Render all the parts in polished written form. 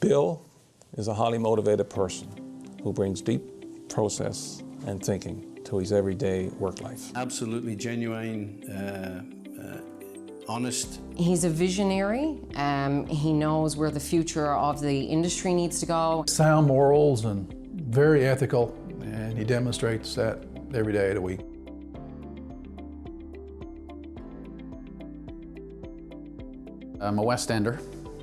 Bill is a highly motivated person who brings deep process and thinking to his everyday work life. Absolutely genuine, honest. He's a visionary. He knows where the future of the industry needs to go. Sound morals and very ethical, and he demonstrates that every day of the week. I'm a West Ender.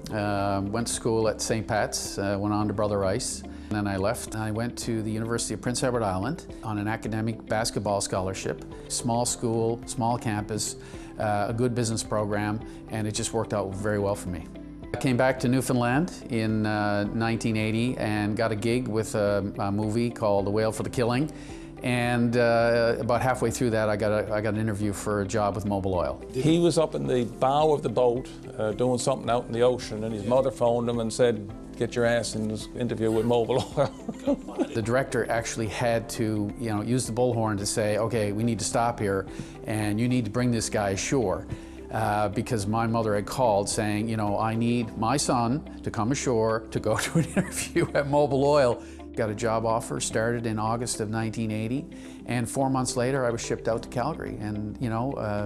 Went to school at St. Pat's, went on to Brother Rice. And then I left. I went to the University of Prince Edward Island on an academic basketball scholarship. Small school, small campus, a good business program, and it just worked out very well for me. I came back to Newfoundland in 1980 and got a gig with a movie called A Whale for the Killing. And about halfway through that, I got an interview for a job with Mobil Oil. He was up in the bow of the boat doing something out in the ocean, and his mother phoned him and said, "Get your ass in this interview with Mobil Oil." The director actually had to, use the bullhorn to say, "Okay, we need to stop here, and you need to bring this guy ashore." Because my mother had called saying, I need my son to come ashore to go to an interview at Mobil Oil. Got a job offer, started in August of 1980, and 4 months later I was shipped out to Calgary. And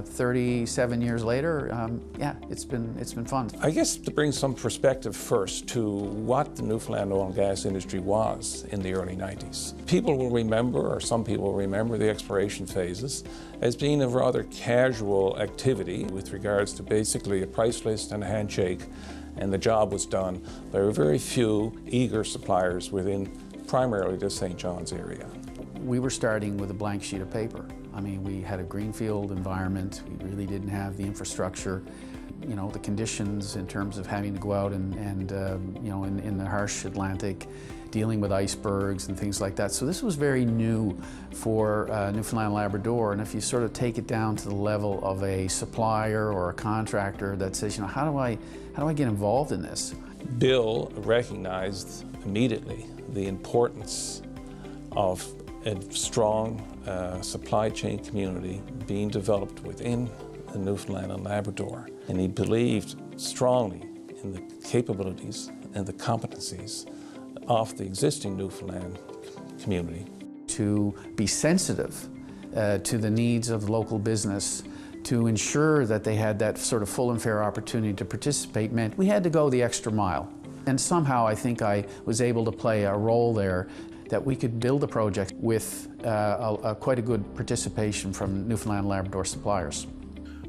37 years later, yeah, it's been fun. I guess to bring some perspective first to what the Newfoundland oil and gas industry was in the early 90s. People will remember, or some people will remember, the exploration phases as being a rather casual activity with regards to basically a price list and a handshake, and the job was done by very few eager suppliers within primarily the St. John's area. We were starting with a blank sheet of paper. I mean, we had a greenfield environment. We really didn't have the infrastructure, the conditions in terms of having to go out and in the harsh Atlantic, dealing with icebergs and things like that. So this was very new for Newfoundland and Labrador. And if you sort of take it down to the level of a supplier or a contractor that says, how do I get involved in this? Bill recognized immediately the importance of a strong supply chain community being developed within the Newfoundland and Labrador. And he believed strongly in the capabilities and the competencies of the existing Newfoundland community. To be sensitive to the needs of local business, to ensure that they had that sort of full and fair opportunity to participate, meant we had to go the extra mile. And somehow I think I was able to play a role there, that we could build a project with quite a good participation from Newfoundland and Labrador suppliers.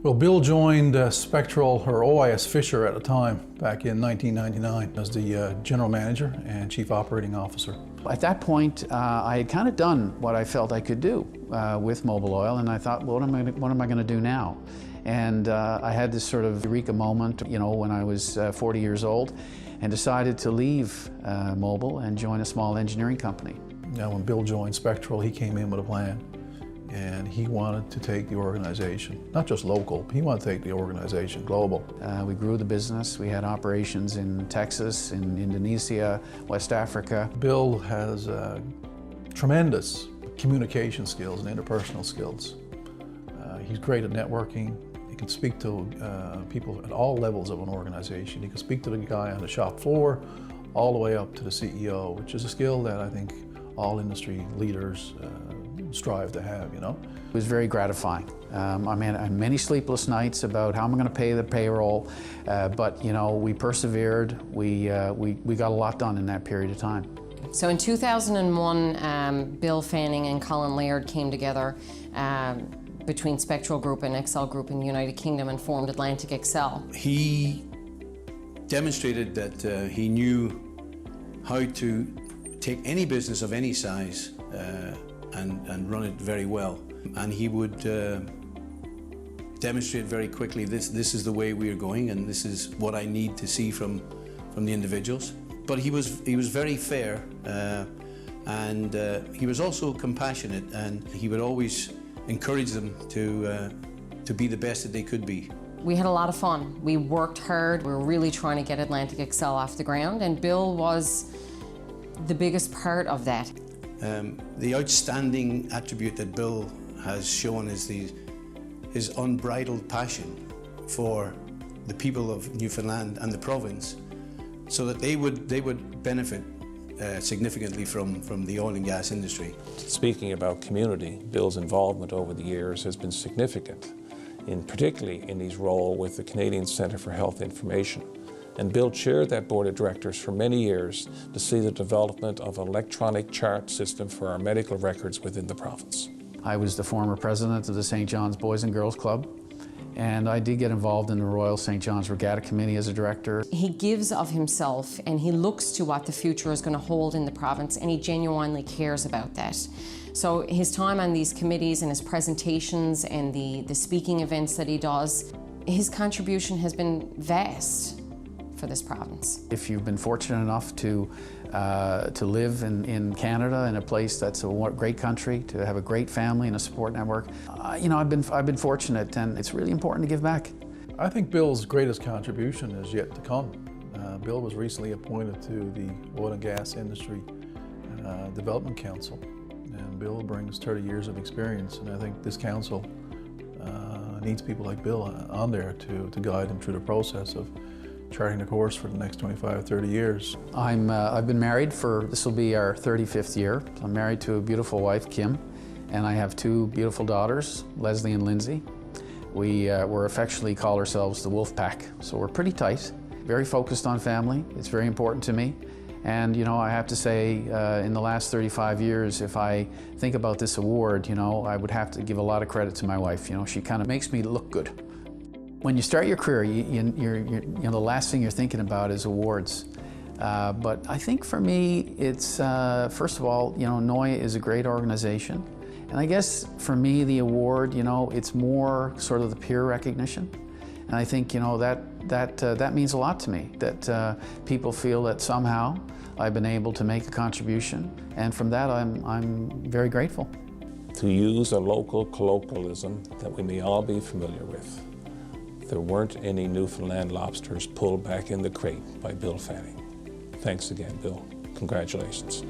Well, Bill joined Spectral, or OIS Fisher at the time, back in 1999 as the General Manager and Chief Operating Officer. At that point, I had kind of done what I felt I could do with Mobil Oil, and I thought, well, what am I going to do now? And I had this sort of eureka moment, when I was 40 years old, and decided to leave Mobil and join a small engineering company. Now, when Bill joined Spectral, he came in with a plan, and he wanted to take the organization, not just local, he wanted to take the organization global. We grew the business. We had operations in Texas, in Indonesia, West Africa. Bill has tremendous communication skills and interpersonal skills. He's great at networking. He can speak to people at all levels of an organization. He can speak to the guy on the shop floor all the way up to the CEO, which is a skill that I think all industry leaders strive to have, It was very gratifying. I had many sleepless nights about how I'm going to pay the payroll, but we persevered. We got a lot done in that period of time. So in 2001, Bill Fanning and Colin Laird came together between Spectral Group and Excel Group in the United Kingdom and formed Atlantic Excel. He demonstrated that he knew how to take any business of any size and run it very well. And he would demonstrate very quickly, this is the way we are going, and this is what I need to see from the individuals. But he was very fair, and he was also compassionate, and he would always encourage them to be the best that they could be. We had a lot of fun. We worked hard. We were really trying to get Atlantic Excel off the ground, and Bill was the biggest part of that. The outstanding attribute that Bill has shown is his unbridled passion for the people of Newfoundland and the province, so that they would benefit significantly from the oil and gas industry. Speaking about community, Bill's involvement over the years has been significant, particularly in his role with the Canadian Centre for Health Information. And Bill chaired that board of directors for many years to see the development of an electronic chart system for our medical records within the province. I was the former president of the St. John's Boys and Girls Club, and I did get involved in the Royal St. John's Regatta Committee as a director. He gives of himself and he looks to what the future is going to hold in the province, and he genuinely cares about that. So his time on these committees and his presentations and the speaking events that he does, his contribution has been vast for this province. If you've been fortunate enough to live in Canada, in a place that's a great country, to have a great family and a support network, you know, I've been fortunate, and it's really important to give back. I think Bill's greatest contribution is yet to come. Bill was recently appointed to the Oil and Gas Industry Development Council, and Bill brings 30 years of experience, and I think this council needs people like Bill on there to guide them through the process of charting the course for the next 25, 30 years. I've been married this will be our 35th year. I'm married to a beautiful wife, Kim, and I have two beautiful daughters, Leslie and Lindsay. We affectionately call ourselves the Wolf Pack, so we're pretty tight, very focused on family. It's very important to me. And, you know, I have to say, in the last 35 years, if I think about this award, you know, I would have to give a lot of credit to my wife. You know, she kind of makes me look good. When you start your career, you know, the last thing you're thinking about is awards. But I think for me, it's, first of all, you know, NOIA is a great organization. And I guess for me, the award, you know, it's more sort of the peer recognition. And I think, you know, that means a lot to me, that people feel that somehow I've been able to make a contribution. And from that, I'm very grateful. To use a local colloquialism that we may all be familiar with, there weren't any Newfoundland lobsters pulled back in the crate by Bill Fanning. Thanks again, Bill. Congratulations.